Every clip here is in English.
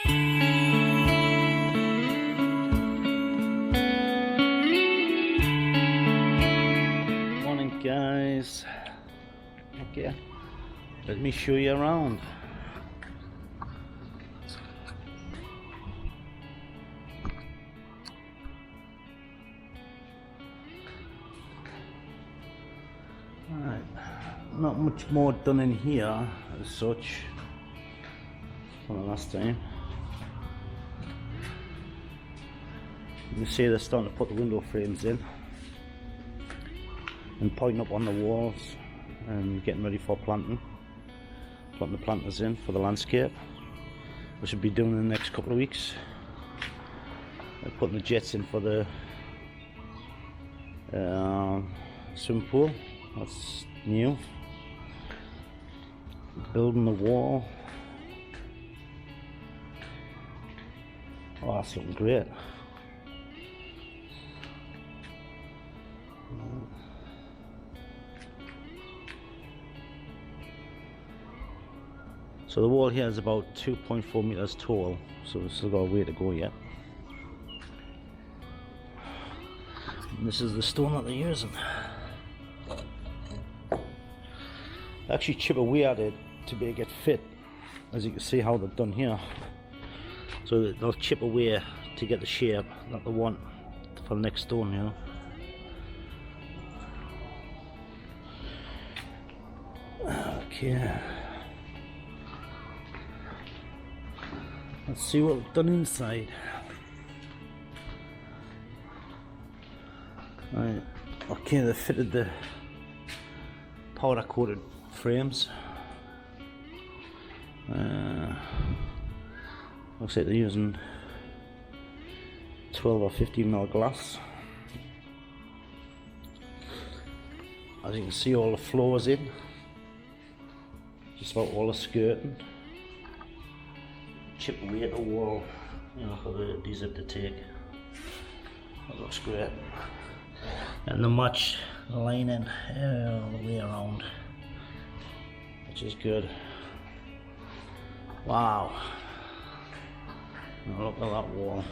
Morning guys. Okay, let me show you around. Alright, not much more done in here as such from the last time. You can see they're starting to put the window frames in and pointing up on the walls and getting ready for planting. Putting the planters in for the landscape. We should be doing in the next couple of weeks. They're putting the jets in for the swimming pool. That's new. Building the wall. Oh, that's looking great. So the wall here is about 2.4 meters tall, so we've still got a way to go yet. And this is the stone that they're using. They actually chip away at it to make it fit, as you can see how they've done here. So they'll chip away to get the shape that they want for the next stone, you know. Okay. Let's see what we've done inside. Right. Okay, they fitted the powder coated frames. Looks like they're using 12 or 15mm glass. As you can see, all the floors in, just about all the skirting. Chip away at the wall, you know, for the adhesive to take. That looks great. And the match lining all the way around, which is good. Wow. Now look at that wall.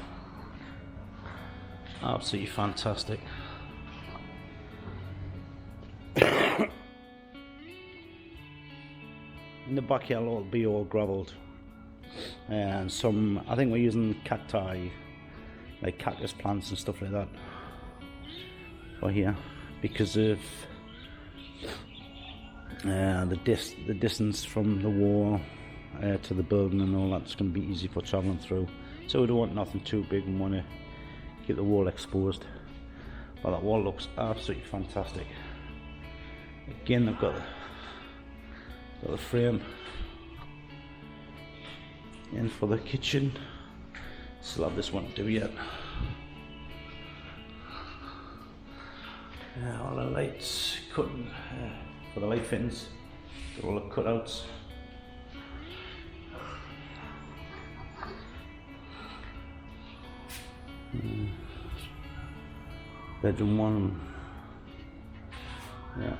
Absolutely fantastic. In the backyard it'll be all gravelled. And some, I think we're using cacti, like cactus plants and stuff like that for here, because of the distance from the wall to the building and all that's going to be easy for travelling through. So we don't want nothing too big and want to keep the wall exposed. But that wall looks absolutely fantastic. Again, they've got the frame in for the kitchen. Still have this one to do yet. All the lights cutting for the light fittings. Got all the cutouts. Bedroom one. Yeah.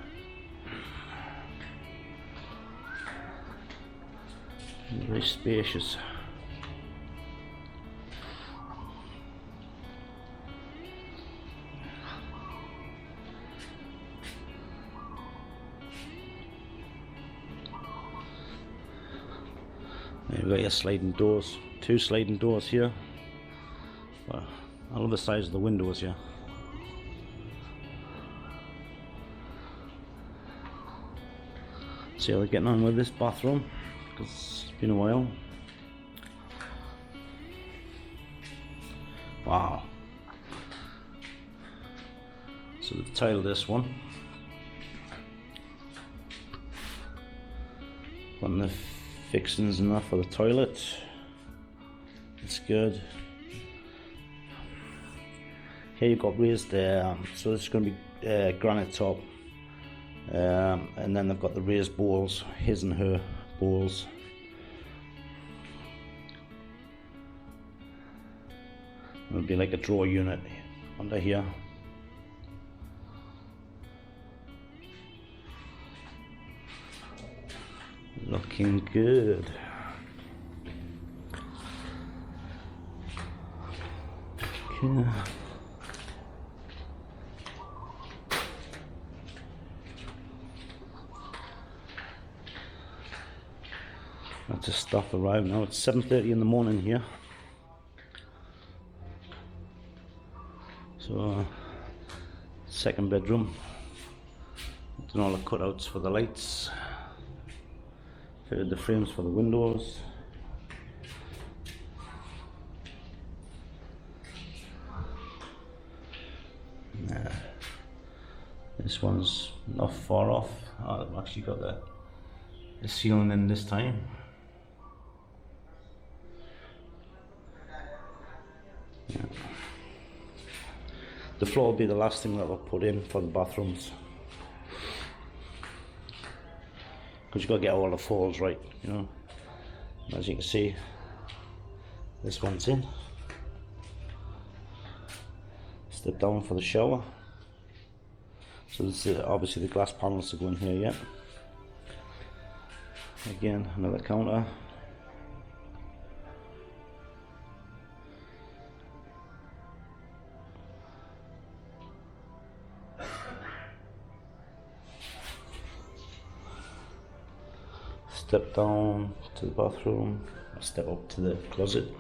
Very spacious. You've got your sliding doors, 2 sliding doors here. Well, I love the size of the windows here. See how they're getting on with this bathroom, because it's been a while. Wow. So they've tiled this one. Putting the fixings and that for the toilet. It's good. Here you've got raised there, so this is going to be granite top. And then they've got the raised bowls, his and her bowls. It'll be like a drawer unit under here. Looking good. Okay. That's just stuff arrived now. It's 7:30 in the morning here. So, second bedroom. Done all the cutouts for the lights. Fitted the frames for the windows. This one's not far off. I've actually got the ceiling in this time. Yeah. The floor will be the last thing that I'll put in for the bathrooms, because you've got to get all the falls right, you know. As you can see, this one's in. Step down for the shower. So this is obviously the glass panels to go in here yet. Again, another counter. Step down to the bathroom, step up to the closet.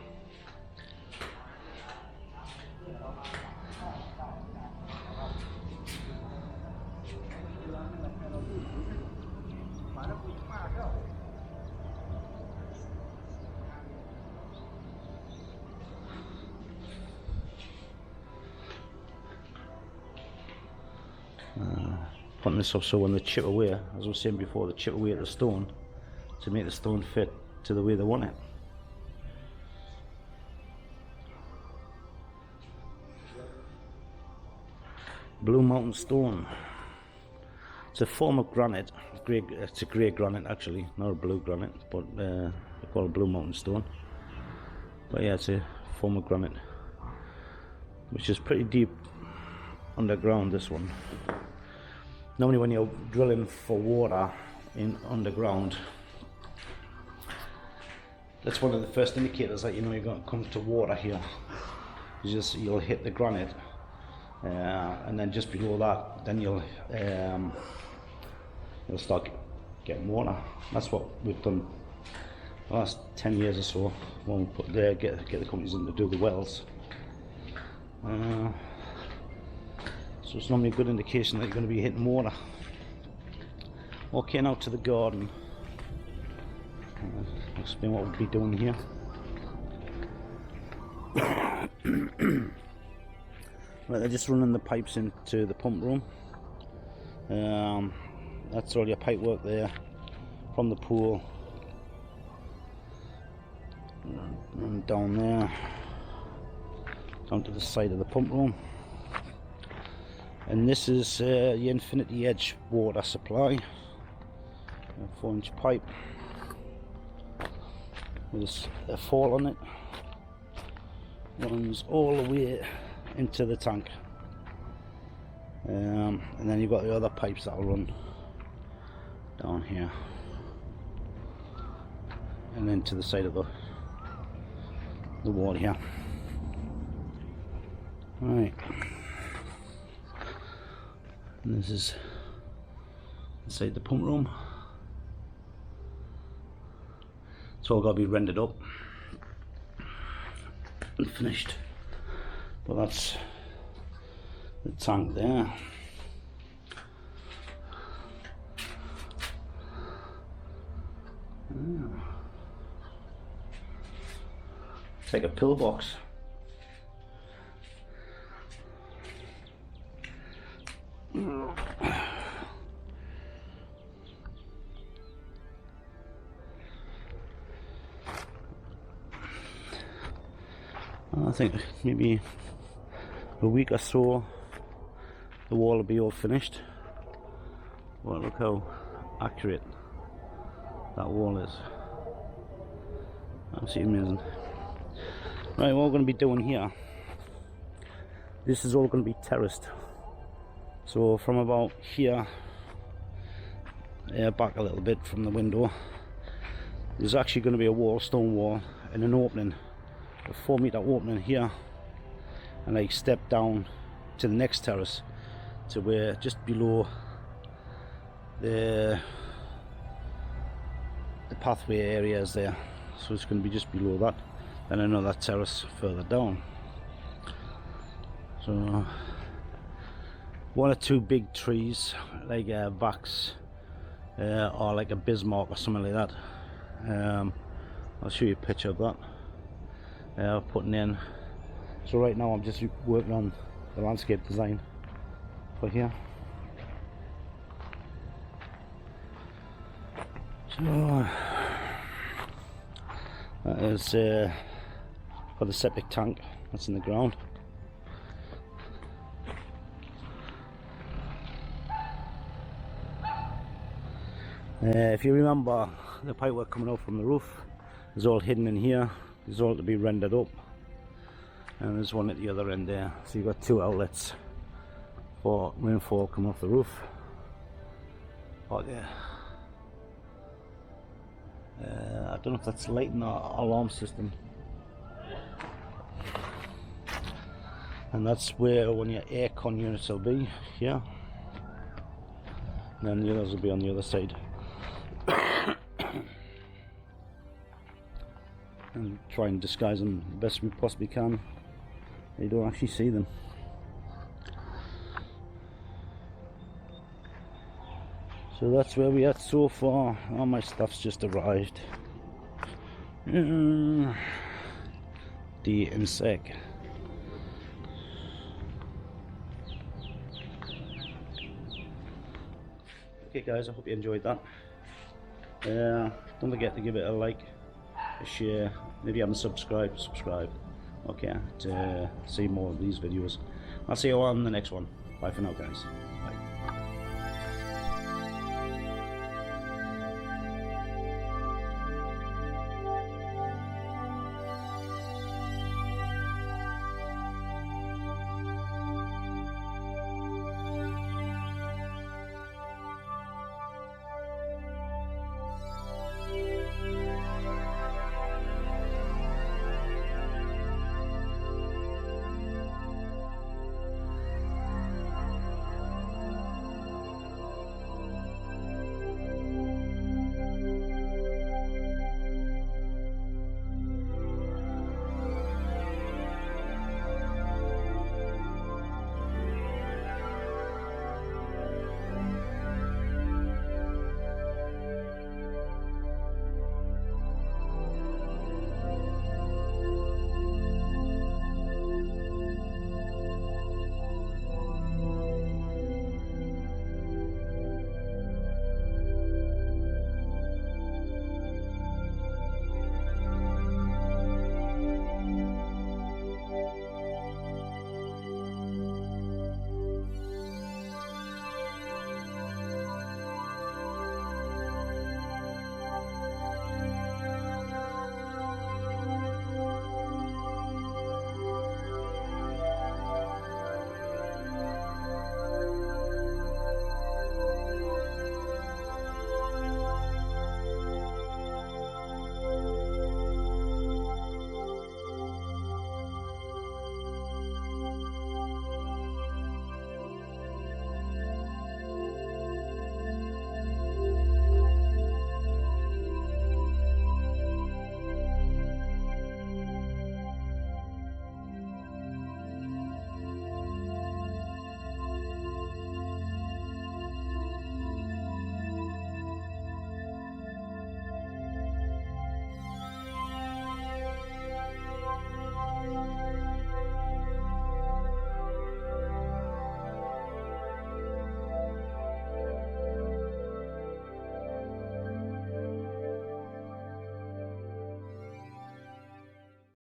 Putting this up so when they chip away, as I was saying before, they chip away at the stone to make the stone fit to the way they want it. Blue Mountain stone. It's a form of granite. It's a grey granite actually, not a blue granite, but they call it Blue Mountain stone. But yeah, it's a form of granite, which is pretty deep underground, this one. Normally when you're drilling for water in underground, that's one of the first indicators that you know you're going to come to water here. You'll hit the granite, and then just below that, then you'll start getting water. That's what we've done the last 10 years or so when we put there, get the companies in to do the wells. So it's normally a good indication that you're going to be hitting water. Okay, now to the garden. I'll explain what we'll be doing here. Right, they're just running the pipes into the pump room. That's all your pipe work there from the pool and down there down to the side of the pump room. And this is the infinity edge water supply, a 4-inch pipe. There's a fall on it, runs all the way into the tank, and then you've got the other pipes that'll run down here and then to the side of the wall here. Right. And this is inside the pump room. It's all got to be rendered up and finished. But that's the tank there. It's like a pillbox. I think maybe a week or so the wall will be all finished. Well, look how accurate that wall is. Absolutely amazing. Right, what we're going to be doing here, this is all going to be terraced. So from about here back a little bit from the window, there's actually going to be a wall, stone wall, and an opening, a 4-meter opening here, and like step down to the next terrace to where just below the pathway area is there, so it's going to be just below that, then another terrace further down. So one or two big trees like Vax or like a Bismarck or something like that. I'll show you a picture of that. Putting in. So right now I'm just working on the landscape design for here. So that is for the septic tank that's in the ground. If you remember, the pipework coming out from the roof is all hidden in here. It's all to be rendered up, and there's one at the other end there. So you've got two outlets for rainfall coming off the roof. Oh yeah. I don't know if that's lighting or alarm system. And that's where one of your aircon units will be here. And then the others will be on the other side. And try and disguise them the best we possibly can. You don't actually see them. So that's where we are so far. All my stuff's just arrived. The insect. Okay guys, I hope you enjoyed that. Don't forget to give it a like, a share. Maybe you haven't subscribed, subscribe. Okay, to see more of these videos. I'll see you on the next one. Bye for now guys.